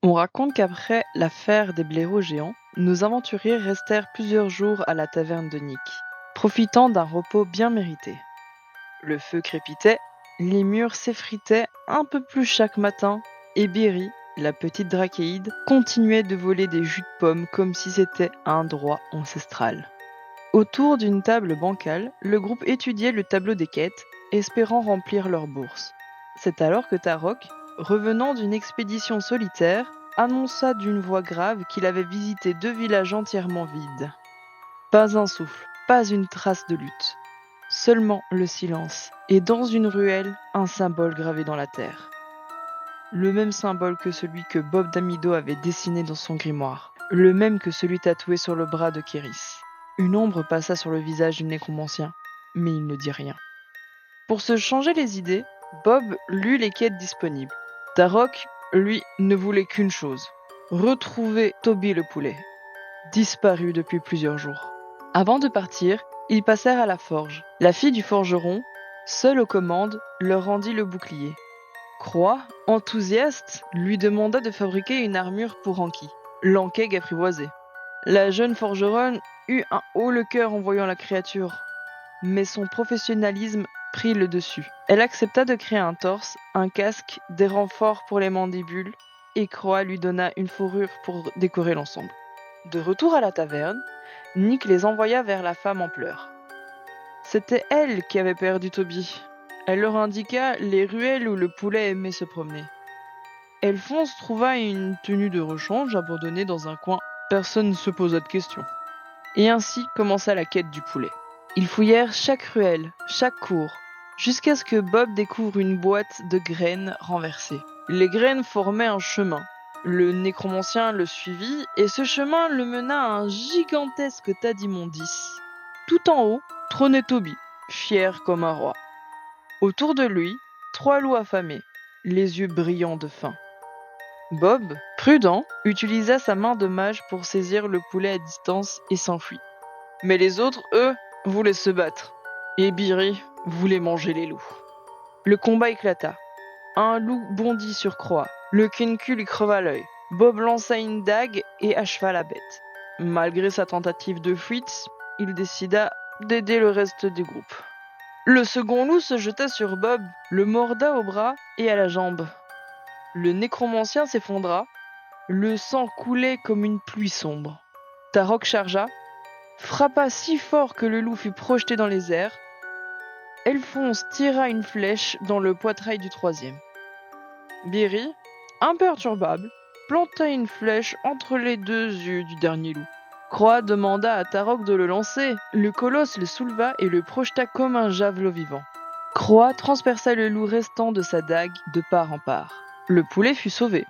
On raconte qu'après l'affaire des blaireaux géants, nos aventuriers restèrent plusieurs jours à la taverne de Nick, profitant d'un repos bien mérité. Le feu crépitait, les murs s'effritaient un peu plus chaque matin, et Berry, la petite drachéide, continuait de voler des jus de pommes comme si c'était un droit ancestral. Autour d'une table bancale, le groupe étudiait le tableau des quêtes, espérant remplir leur bourse. C'est alors que Tarok, revenant d'une expédition solitaire, annonça d'une voix grave qu'il avait visité 2 villages entièrement vides. Pas un souffle, pas une trace de lutte. Seulement le silence, et dans une ruelle, un symbole gravé dans la terre. Le même symbole que celui que Bob Damido avait dessiné dans son grimoire, le même que celui tatoué sur le bras de Kéris. Une ombre passa sur le visage du nécromancien, mais il ne dit rien. Pour se changer les idées, Bob lut les quêtes disponibles. Tarok, lui, ne voulait qu'une chose, retrouver Toby le poulet, disparu depuis plusieurs jours. Avant de partir, ils passèrent à la forge. La fille du forgeron, seule aux commandes, leur rendit le bouclier. Croix, enthousiaste, lui demanda de fabriquer une armure pour Anki, l'Ankeg apprivoisé. La jeune forgeronne eut un haut le cœur en voyant la créature, mais son professionnalisme prit le dessus. Elle accepta de créer un torse, un casque, des renforts pour les mandibules, et Croix lui donna une fourrure pour décorer l'ensemble. De retour à la taverne, Nick les envoya vers la femme en pleurs. C'était elle qui avait perdu Toby. Elle leur indiqua les ruelles où le poulet aimait se promener. Elphonse trouva une tenue de rechange abandonnée dans un coin. Personne ne se posa de questions. Et ainsi commença la quête du poulet. Ils fouillèrent chaque ruelle, chaque cour, jusqu'à ce que Bob découvre une boîte de graines renversées. Les graines formaient un chemin. Le nécromancien le suivit, et ce chemin le mena à un gigantesque tas d'immondices. Tout en haut trônait Toby, fier comme un roi. Autour de lui, 3 loups affamés, les yeux brillants de faim. Bob, prudent, utilisa sa main de mage pour saisir le poulet à distance et s'enfuit. Mais les autres, eux, voulaient se battre. Et Berry voulait manger les loups. Le combat éclata. Un loup bondit sur Croix. Le Kenku lui creva l'œil. Bob lança une dague et acheva la bête. Malgré sa tentative de fuite, il décida d'aider le reste du groupe. Le second loup se jeta sur Bob, le morda au bras et à la jambe. Le nécromancien s'effondra, le sang coulait comme une pluie sombre. Tarok chargea, frappa si fort que le loup fut projeté dans les airs. Elphonse tira une flèche dans le poitrail du 3e. Berry, imperturbable, planta une flèche entre les 2 yeux du dernier loup. Croix demanda à Tarok de le lancer. Le colosse le souleva et le projeta comme un javelot vivant. Croix transperça le loup restant de sa dague de part en part. Le poulet fut sauvé.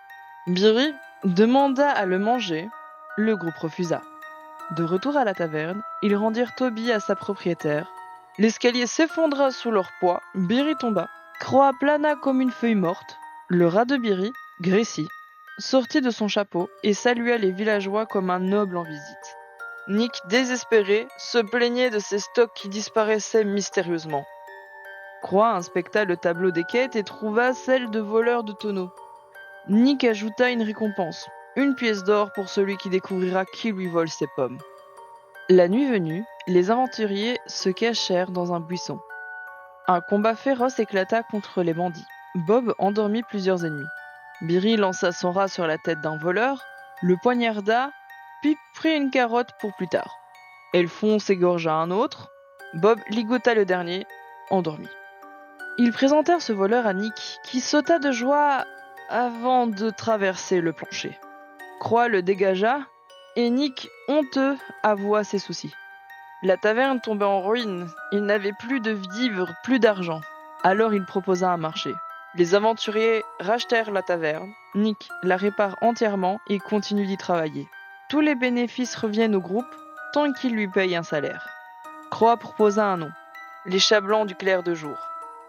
Berry demanda à le manger. Le groupe refusa. De retour à la taverne, ils rendirent Toby à sa propriétaire. L'escalier s'effondra sous leur poids, Berry tomba. Croix plana comme une feuille morte. Le rat de Berry, Gracie, sortit de son chapeau et salua les villageois comme un noble en visite. Nick, désespéré, se plaignait de ses stocks qui disparaissaient mystérieusement. Croix inspecta le tableau des quêtes et trouva celle de voleur de tonneaux. Nick ajouta une récompense, 1 pièce d'or pour celui qui découvrira qui lui vole ses pommes. La nuit venue, les aventuriers se cachèrent dans un buisson. Un combat féroce éclata contre les bandits. Bob endormit plusieurs ennemis. Berry lança son rat sur la tête d'un voleur, le poignarda, puis prit une carotte pour plus tard. Elphonse égorgea un autre. Bob ligota le dernier, endormi. Ils présentèrent ce voleur à Nick, qui sauta de joie avant de traverser le plancher. Croix le dégagea, et Nick, honteux, avoua ses soucis. La taverne tombait en ruine, il n'avait plus de vivres, plus d'argent. Alors il proposa un marché. Les aventuriers rachetèrent la taverne, Nick la répare entièrement et continue d'y travailler. Tous les bénéfices reviennent au groupe, tant qu'il lui paye un salaire. Croix proposa un nom, les chats blancs du clair de jour.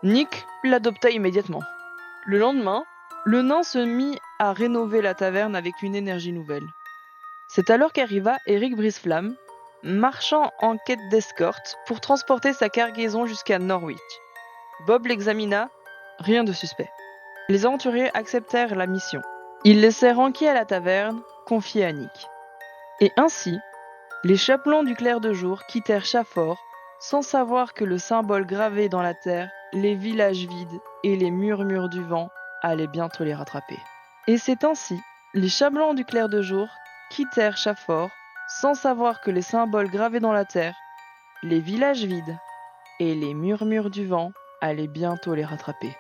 Nick l'adopta immédiatement. Le lendemain, le nain se mit à rénover la taverne avec une énergie nouvelle. C'est alors qu'arriva Eric Briseflamme, marchant en quête d'escorte pour transporter sa cargaison jusqu'à Norwich. Bob l'examina, rien de suspect. Les aventuriers acceptèrent la mission. Ils laissèrent Anki à la taverne, confié à Nick. Et ainsi, les chapelans du clair de jour quittèrent Chafort, sans savoir que le symbole gravé dans la terre, les villages vides et les murmures du vent allaient bientôt les rattraper. Et c'est ainsi, les chapelans du clair de jour quittèrent Chafort, sans savoir que les symboles gravés dans la terre, les villages vides et les murmures du vent allaient bientôt les rattraper.